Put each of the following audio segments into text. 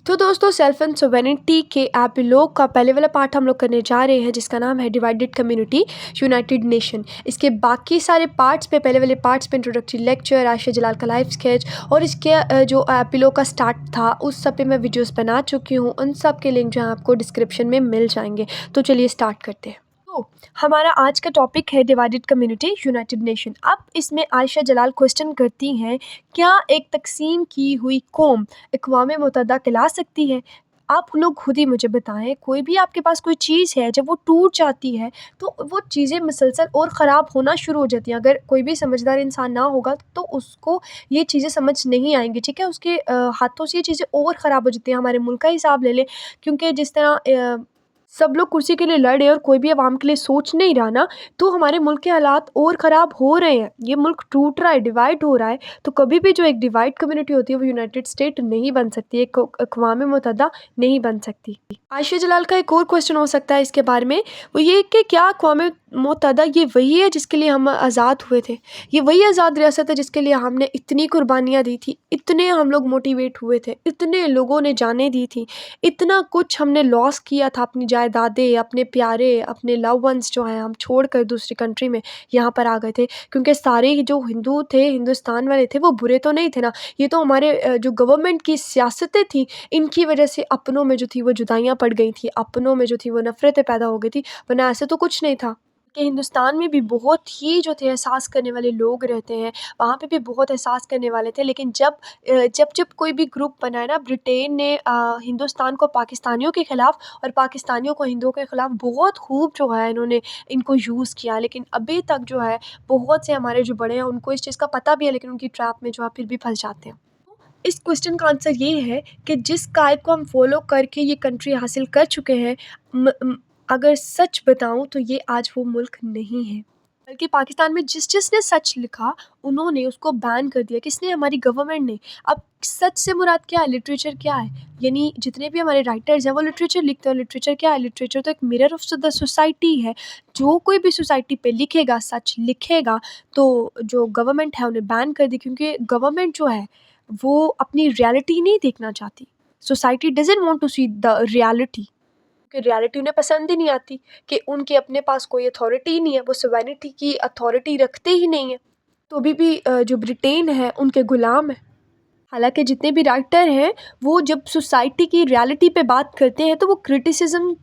तो दोस्तों self and सोवेरेनिटी के एपिलॉग का पहले वाला पार्ट हम लोग करने जा रहे हैं जिसका नाम है डिवाइडेड कम्युनिटी यूनाइटेड नेशन। इसके बाकी सारे पार्ट्स पे पहले वाले पार्ट्स पे इंट्रोडक्टरी लेक्चर, आयशा जलाल का लाइफ स्केच और इसके जो एपिलॉग का स्टार्ट था उस सब पे मैं वीडियोस बना चुकी हूँ। उन सब के लिंक जो है आपको डिस्क्रिप्शन में मिल जाएंगे। तो चलिए स्टार्ट करते हैं। तो हमारा आज का टॉपिक है डिवाइडेड कम्युनिटी यूनाइटेड नेशन। अब इसमें आयशा जलाल क्वेश्चन करती हैं, क्या एक तकसीम की हुई कौम अक़वाम मुत्तहिदा कहला सकती है? आप लोग खुद ही मुझे बताएं, कोई भी आपके पास कोई चीज़ है जब वो टूट जाती है तो वो चीज़ें मुसलसल और ख़राब होना शुरू हो जाती हैं। अगर कोई भी समझदार इंसान ना होगा तो उसको ये चीज़ें समझ नहीं आएंगी, ठीक है। उसके हाथों से ये चीज़ें और ख़राब हो जाती हैं। हमारे मुल्क का हिसाब ले लें, क्योंकि जिस तरह सब लोग कुर्सी के लिए लड़ रहे हैं और कोई भी आवाम के लिए सोच नहीं रहा ना, तो हमारे मुल्क के हालात और ख़राब हो रहे हैं। ये मुल्क टूट रहा है, डिवाइड हो रहा है। तो कभी भी जो एक डिवाइड कम्युनिटी होती है वो यूनाइटेड स्टेट नहीं बन सकती, एक अक़वाम मुत्तहिदा नहीं बन सकती। आयशा जलाल का एक और क्वेश्चन हो सकता है इसके बारे में, वो ये कि क्या अक़वाम मुत्तहिदा ये वही है जिसके लिए हम आज़ाद हुए थे? ये वही आज़ाद रियासत है जिसके लिए हमने इतनी कुर्बानियाँ दी थी, इतने हम लोग मोटिवेट हुए थे, इतने लोगों ने जानें दी थी, इतना कुछ हमने लॉस किया था, अपनी जायदादें, अपने प्यारे, अपने लव वंस जो हैं हम छोड़ कर दूसरी कंट्री में यहाँ पर आ गए थे। क्योंकि सारे ही जो हिंदू थे, हिंदुस्तान वाले थे, वो बुरे तो नहीं थे ना। ये तो हमारे जो गवर्नमेंट की सियासतें थी, इनकी वजह से अपनों में जो थी वो जुदाइयाँ पड़ गई थी, अपनों में जो थी वो नफ़रतें पैदा हो गई थी, वरना ऐसे तो कुछ नहीं था। कि हिंदुस्तान में भी बहुत ही जो थे एहसास करने वाले लोग रहते हैं, वहाँ पे भी बहुत एहसास करने वाले थे। लेकिन जब कोई भी ग्रुप बना है ना, ब्रिटेन ने हिंदुस्तान को पाकिस्तानियों के ख़िलाफ़ और पाकिस्तानियों को हिंदुओं के ख़िलाफ़ बहुत खूब जो है इन्होंने इनको यूज़ किया। लेकिन अभी तक जो है बहुत से हमारे जो बड़े हैं उनको इस चीज़ का पता भी है, लेकिन उनकी ट्रैप में जो है फिर भी फंस जाते हैं। इस क्वेश्चन का आंसर ये है कि जिस कायद को हम फॉलो करके ये कंट्री हासिल कर चुके हैं, अगर सच बताऊं तो ये आज वो मुल्क नहीं है। बल्कि पाकिस्तान में जिसने सच लिखा उन्होंने उसको बैन कर दिया। किसने? हमारी गवर्नमेंट ने। अब सच से मुराद क्या है? लिटरेचर क्या है? यानी जितने भी हमारे राइटर्स हैं वो लिटरेचर लिखते हैं। लिटरेचर क्या है? लिटरेचर तो एक मिरर ऑफ द सोसाइटी है। जो कोई भी सोसाइटी पे लिखेगा, सच लिखेगा, तो जो गवर्नमेंट है उन्हें बैन कर दी। क्योंकि गवर्नमेंट जो है वो अपनी रियलिटी नहीं देखना चाहती। Society doesn't want to see the reality, कि रियलिटी उन्हें पसंद ही नहीं आती, कि उनके अपने पास कोई अथॉरिटी ही नहीं है, वो सोवेरेनिटी की अथॉरिटी रखते ही नहीं है। तो अभी भी जो ब्रिटेन है उनके गुलाम है। हालांकि जितने भी राइटर हैं वो जब सोसाइटी की रियलिटी पे बात करते हैं तो वो क्रिटिसिज्म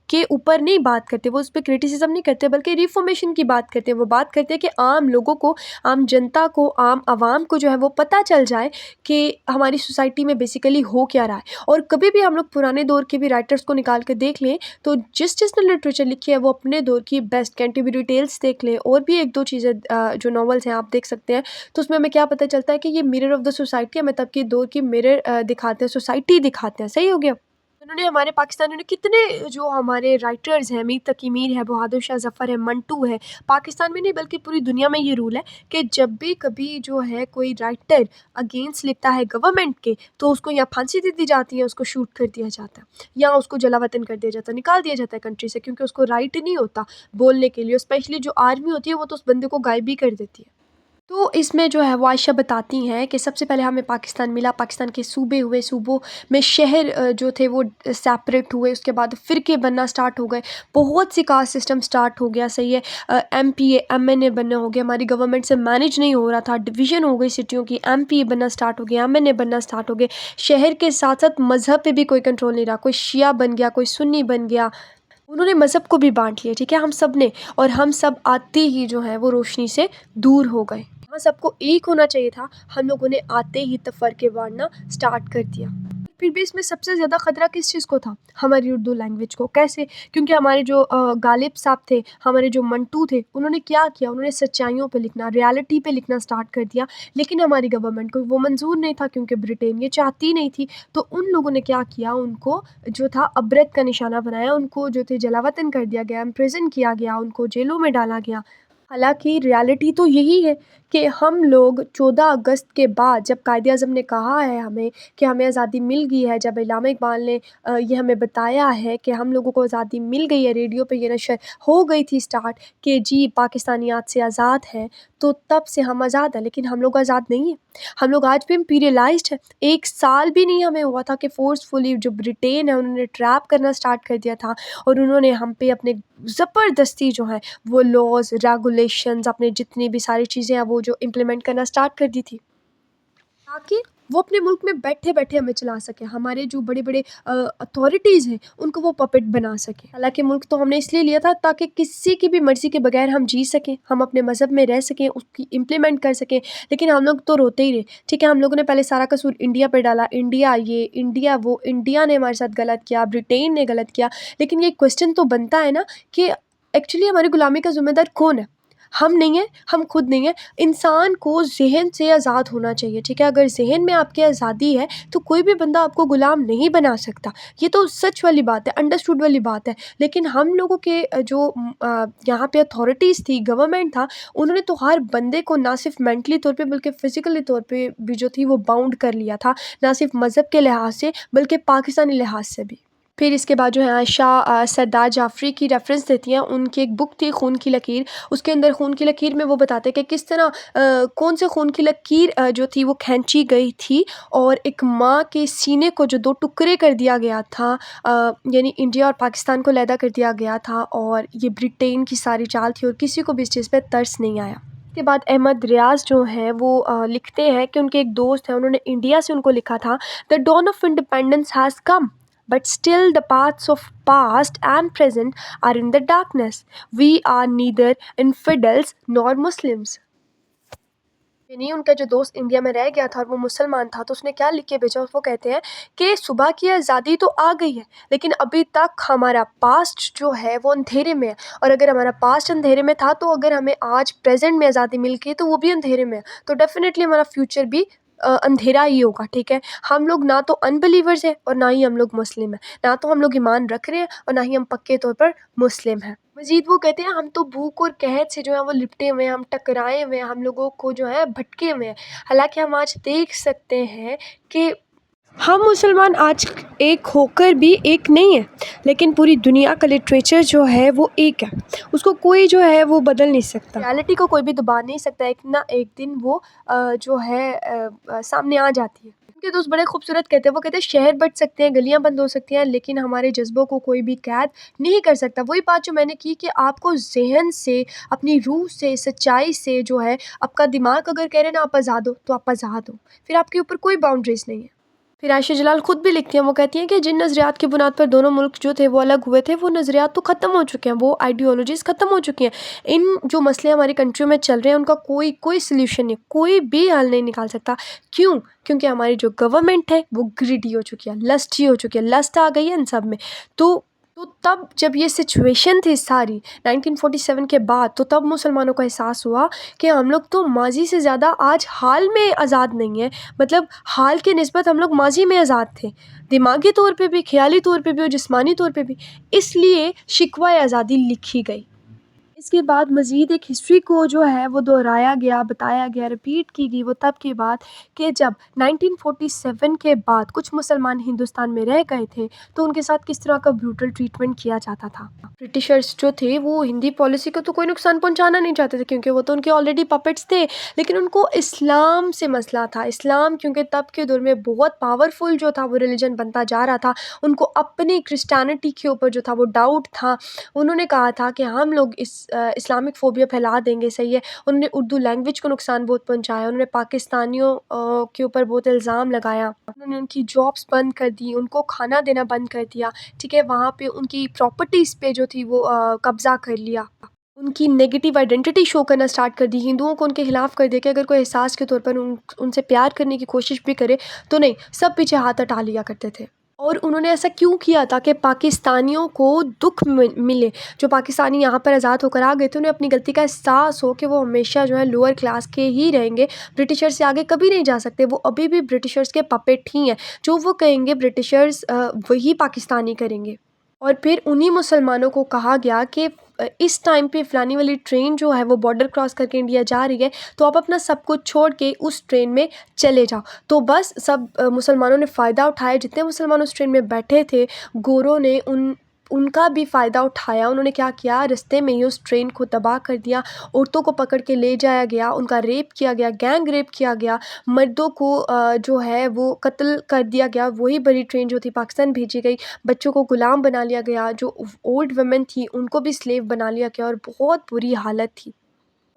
के ऊपर नहीं बात करते, वो उस पर क्रिटिसिज्म नहीं करते, बल्कि रिफॉर्मेशन की बात करते हैं। वो बात करते हैं कि आम लोगों को, आम जनता को, आम आवाम को जो है वो पता चल जाए कि हमारी सोसाइटी में बेसिकली हो क्या रहा है। और कभी भी हम लोग पुराने दौर के भी राइटर्स को निकाल के देख लें तो जिसने लिटरेचर लिखी है वो अपने दौर की बेस्ट। कैंटरबरी टेल्स देख लें, और भी एक दो चीज़ें जो नॉवेल्स हैं आप देख सकते हैं। तो उसमें हमें क्या पता चलता है कि ये मिरर ऑफ द सोसाइटी है, मतलब कि दौर की मिरर दिखाते हैं, सोसाइटी दिखाते हैं। सही हो गया। उन्होंने हमारे पाकिस्तानियों ने कितने जो हमारे राइटर्स हैं, मीर तकी मीर है, बहादुर शाह ज़फ़र है, मंटू है, पाकिस्तान में नहीं बल्कि पूरी दुनिया में ये रूल है कि जब भी कभी जो है कोई राइटर अगेंस्ट लिखता है गवर्नमेंट के, तो उसको या फांसी दे दी जाती है, उसको शूट कर दिया जाता है, या उसको जलावतन कर दिया जाता है, निकाल दिया जाता है कंट्री से, क्योंकि उसको राइट नहीं होता बोलने के लिए। स्पेशली जो आर्मी होती है वो तो उस बंदे को गायब भी कर देती है। तो इसमें जो है वो आयशा बताती हैं कि सबसे पहले हमें पाकिस्तान मिला, पाकिस्तान के सूबे हुए, सूबों में शहर जो थे वो सेपरेट हुए, उसके बाद फ़िरके बनना स्टार्ट हो गए, बहुत सी कास्ट सिस्टम स्टार्ट हो गया। सही है। MPA MNA बनना हो गया, हमारी गवर्नमेंट से मैनेज नहीं हो रहा था, डिवीज़न हो गई सिटियों की, MPA बनना स्टार्ट हो गया, MNA बनना स्टार्ट हो गए। शहर के साथ साथ मज़हब पे भी कोई कंट्रोल नहीं रहा, कोई शिया बन गया, कोई सुन्नी बन गया, उन्होंने मज़हब को भी बांट लिया, ठीक है, हम सब ने। और हम सब आते ही जो है वो रोशनी से दूर हो गए। हाँ, सबको एक होना चाहिए था, हम लोगों ने आते ही तफ़रके बांटना स्टार्ट कर दिया। फिर भी इसमें सबसे ज़्यादा ख़तरा किस चीज़ को था? हमारी उर्दू लैंग्वेज को। कैसे? क्योंकि हमारे जो गालिब साहब थे, हमारे जो मंटू थे, उन्होंने क्या किया? उन्होंने सच्चाइयों पे लिखना, रियलिटी पे लिखना स्टार्ट कर दिया। लेकिन हमारी गवर्नमेंट को वो मंजूर नहीं था, क्योंकि ब्रिटेन ये चाहती नहीं थी। तो उन लोगों ने क्या किया? उनको जो था अबरत का निशाना बनाया, उनको जो थे जलावतन कर दिया गया, इम्प्रिजन किया गया, उनको जेलों में डाला गया। हालाँकि रियलिटी तो यही है कि हम लोग 14 अगस्त के बाद जब कायदे-आज़म ने कहा है हमें कि हमें आज़ादी मिल गई है, जब इल्हामा इक़बाल ने ये हमें बताया है कि हम लोगों को आज़ादी मिल गई है, रेडियो पे ये नशर हो गई थी स्टार्ट कि जी पाकिस्तानी आज से आज़ाद हैं, तो तब से हम आज़ाद हैं। लेकिन हम लोग आज़ाद नहीं हैं, हम लोग आज भी इम्पीरियलाइज़्ड हैं। 1 साल भी नहीं हमें हुआ था कि फ़ोर्सफुली जो ब्रिटेन है उन्होंने ट्रैप करना स्टार्ट कर दिया था और उन्होंने हम पे अपने ज़बरदस्ती जो है वो लॉज़, रेगुलेशंस, अपने जितनी भी सारी चीज़ें हैं वो जो इम्प्लीमेंट करना स्टार्ट कर दी थी, ताकि वो अपने मुल्क में बैठे-बैठे हमें चला सकें। हमारे जो बड़े-बड़े अथॉरिटीज़ हैं उनको वो पपेट बना सकें। हालाँकि मुल्क तो हमने इसलिए लिया था ताकि किसी की भी मर्ज़ी के बगैर हम जी सकें, हम अपने मज़हब में रह सकें, उसकी इम्प्लीमेंट कर सकें। लेकिन हम लोग तो रोते ही रहे। ठीक है, हम लोगों ने पहले सारा कसूर इंडिया पे डाला, इंडिया ये, इंडिया वो, इंडिया ने हमारे साथ गलत किया, ब्रिटेन ने गलत किया। लेकिन ये क्वेश्चन तो बनता है ना कि एक्चुअली हमारी गुलामी का ज़िम्मेदार कौन है? हम नहीं हैं, हम खुद नहीं हैं। इंसान को ज़हन से आज़ाद होना चाहिए, ठीक है? अगर ज़हन में आपकी आज़ादी है तो कोई भी बंदा आपको गुलाम नहीं बना सकता। ये तो सच वाली बात है, अंडरस्टूड वाली बात है। लेकिन हम लोगों के यहाँ पे अथॉरिटीज़ थी, गवर्नमेंट था, उन्होंने तो हर बंदे को ना सिर्फ़ मेंटली तौर पे बल्कि फ़िज़िकली तौर पे भी जो थी वो बाउंड कर लिया था। ना सिर्फ़ मज़हब के लिहाज़ से बल्कि पाकिस्तानी लिहाज़ से भी। फिर इसके बाद जो है आयशा सरदार जाफ़री की रेफ़रेंस देती हैं। उनकी एक बुक थी खून की लकीर, उसके अंदर खून की लकीर में वो बताते हैं कि किस तरह कौन से खून की लकीर जो थी वो खींची गई थी और एक माँ के सीने को जो 2 टुकड़े कर दिया गया था, यानी इंडिया और पाकिस्तान को अलहदा कर दिया गया था और ये ब्रिटेन की सारी चाल थी और किसी को भी इस चीज़ पे तरस नहीं आया। उसके बाद अहमद रियाज़ जो हैं वो लिखते हैं कि उनके एक दोस्त हैं, उन्होंने इंडिया से उनको लिखा था, the dawn of independence has come but still the paths of past and present are in the darkness. We are neither infidels nor Muslims. यानी उनका जो दोस्त इंडिया में रह गया था और वो मुसलमान था, तो उसने क्या लिख के भेजा, वो कहते हैं कि सुबह की आज़ादी तो आ गई है लेकिन अभी तक हमारा पास्ट जो है वो अंधेरे में है, और अगर हमारा पास्ट अंधेरे में था तो अगर हमें आज प्रेजेंट में आज़ादी मिल गई तो वो भी अंधेरे में है, तो डेफिनेटली हमारा फ्यूचर भी अंधेरा ही होगा। ठीक है, हम लोग ना तो अनबिलीवर्स हैं और ना ही हम लोग मुस्लिम हैं, ना तो हम लोग ईमान रख रहे हैं और ना ही हम पक्के तौर पर मुस्लिम हैं। मजीद वो कहते हैं हम तो भूख और कहत से जो है वो लिपटे हुए हैं, हम टकराए हुए हैं, हम लोगों को जो है भटके हुए हैं। हालांकि हम आज देख सकते हैं कि हम मुसलमान आज एक होकर भी एक नहीं है, लेकिन पूरी दुनिया का लिटरेचर जो है वो एक है, उसको कोई जो है वो बदल नहीं सकता, रियलिटी को कोई भी दबा नहीं सकता। एक ना एक दिन वो जो है सामने आ जाती है। उनके दोस्त बड़े खूबसूरत कहते हैं, वो कहते हैं शहर बच सकते हैं, गलियां बंद हो सकती हैं, लेकिन हमारे जज्बों को कोई भी कैद नहीं कर सकता। वही बात जो मैंने की कि आपको जहन से, अपनी रूह से, सच्चाई से जो है, आपका दिमाग अगर कह रहे हैं ना आप आज़ाद हो तो आप आज़ाद हो, फिर आपके ऊपर कोई बाउंड्रीज नहीं है। फिर आयशा जलाल खुद भी लिखती हैं, वो कहती हैं कि जिन नज़रियात की बुनियाद पर दोनों मुल्क जो थे वो अलग हुए थे, वो नज़रियात तो ख़त्म हो चुके हैं, वो आइडियोलॉजीज़ ख़त्म हो चुकी हैं। इन जो मसले हमारी कंट्री में चल रहे हैं उनका कोई कोई सल्यूशन नहीं, कोई भी हल नहीं निकाल सकता। क्यों? क्योंकि हमारी जो गवर्नमेंट है वो ग्रिडी हो चुकी है, लस्टी हो चुकी है, लस्ट आ गई है इन सब में। तो तब जब ये सिचुएशन थी सारी 1947 के बाद, तो तब मुसलमानों को एहसास हुआ कि हम लोग तो माजी से ज़्यादा आज हाल में आज़ाद नहीं हैं, मतलब हाल के निस्बत हम लोग माजी में आज़ाद थे, दिमागी तौर पे भी, ख्याली तौर पे भी और जिस्मानी तौर पे भी। इसलिए शिकवा आज़ादी लिखी गई। इसके बाद मज़ीद एक हिस्ट्री को जो है वो दोहराया गया, बताया गया, रिपीट की गई, वो तब की बात कि जब 1947 के बाद कुछ मुसलमान हिंदुस्तान में रह गए थे तो उनके साथ किस तरह का ब्रूटल ट्रीटमेंट किया जाता था। ब्रिटिशर्स जो थे वो हिंदी पॉलिसी को तो कोई नुकसान पहुंचाना नहीं चाहते थे, क्योंकि वो तो उनके ऑलरेडी पपेट्स थे, लेकिन उनको इस्लाम से मसला था। इस्लाम क्योंकि तब के दौर में बहुत पावरफुल जो था वो रिलीजन बनता जा रहा था, उनको अपनी क्रिश्चियनिटी के ऊपर जो था वो डाउट था। उन्होंने कहा था कि हम लोग इस्लामिक फ़ोबिया फैला देंगे, सही है। उन्होंने उर्दू लैंग्वेज को नुकसान बहुत पहुंचाया, उन्होंने पाकिस्तानियों के ऊपर बहुत इल्ज़ाम लगाया, उन्होंने उनकी जॉब्स बंद कर दी, उनको खाना देना बंद कर दिया, ठीक है। वहाँ पे उनकी प्रॉपर्टीज़ पे जो थी वो कब्ज़ा कर लिया, उनकी नेगेटिव आइडेंटिटी शो करना स्टार्ट कर दी, हिंदुओं को उनके खिलाफ कर दिया कि अगर कोई एहसास के तौर पर उनसे प्यार करने की कोशिश भी करे तो नहीं, सब पीछे हाथ हटा लिया करते थे। और उन्होंने ऐसा क्यों किया? ताकि पाकिस्तानियों को दुख मिले, जो पाकिस्तानी यहाँ पर आज़ाद होकर आ गए थे उन्हें अपनी गलती का एहसास हो कि वो हमेशा जो है लोअर क्लास के ही रहेंगे, ब्रिटिशर्स से आगे कभी नहीं जा सकते, वो अभी भी ब्रिटिशर्स के पपेट ही हैं, जो वो कहेंगे ब्रिटिशर्स वही पाकिस्तानी करेंगे। और फिर उन्हीं मुसलमानों को कहा गया कि इस टाइम पे फ़लानी वाली ट्रेन जो है वो बॉर्डर क्रॉस करके इंडिया जा रही है, तो आप अपना सब कुछ छोड़ के उस ट्रेन में चले जाओ। तो बस सब मुसलमानों ने फ़ायदा उठाया, जितने मुसलमान उस ट्रेन में बैठे थे, गोरों ने उनका भी फ़ायदा उठाया। उन्होंने क्या किया, रास्ते में ही उस ट्रेन को तबाह कर दिया, औरतों को पकड़ के ले जाया गया, उनका रेप किया गया, गैंग रेप किया गया, मर्दों को जो है वो कत्ल कर दिया गया। वही बड़ी ट्रेन जो थी पाकिस्तान भेजी गई, बच्चों को गुलाम बना लिया गया, जो ओल्ड वुमेन थी उनको भी स्लेव बना लिया गया और बहुत बुरी हालत थी।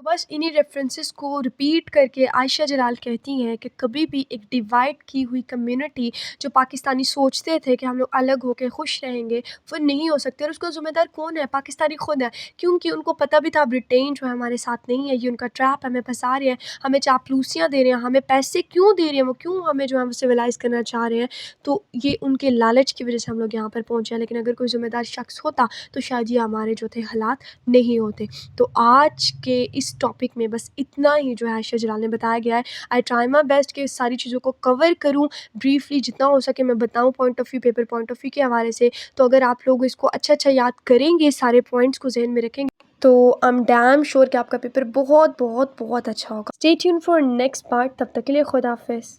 तो बस इन्हीं रेफरेंसेस को रिपीट करके आयशा जलाल कहती हैं कि कभी भी एक डिवाइड की हुई कम्युनिटी, जो पाकिस्तानी सोचते थे कि हम लोग अलग होकर खुश रहेंगे, वो नहीं हो सकते। और उसका ज़िम्मेदार कौन है? पाकिस्तानी खुद है, क्योंकि उनको पता भी था ब्रिटेन जो है हमारे साथ नहीं है, ये उनका ट्रैप है, हमें फंसा रहे हैं, हमें चापलूसियाँ दे रहे हैं, हमें पैसे क्यों दे रहे हैं, वो क्यों हमें जो है सिविलाइज़ करना चाह रहे हैं। तो ये उनके लालच की वजह से हम लोग यहाँ पर पहुँचे हैं, लेकिन अगर कोई ज़िम्मेदार शख्स होता तो शायद ये हमारे जो थे हालात नहीं होते। तो आज के इस टॉपिक में बस इतना ही जो है आयशा जलाल ने बताया गया है। आई ट्राई माई बेस्ट कि इस सारी चीज़ों को कवर करूँ, ब्रीफली जितना हो सके मैं बताऊँ point of view, paper point of view के हवाले से। तो अगर आप लोग इसको अच्छा याद करेंगे, सारे पॉइंट्स को ज़हन में रखेंगे, तो आई एम डैम श्योर कि आपका पेपर बहुत बहुत बहुत अच्छा होगा। Stay tune for next part. तब तक के लिए खुदा हाफिज़।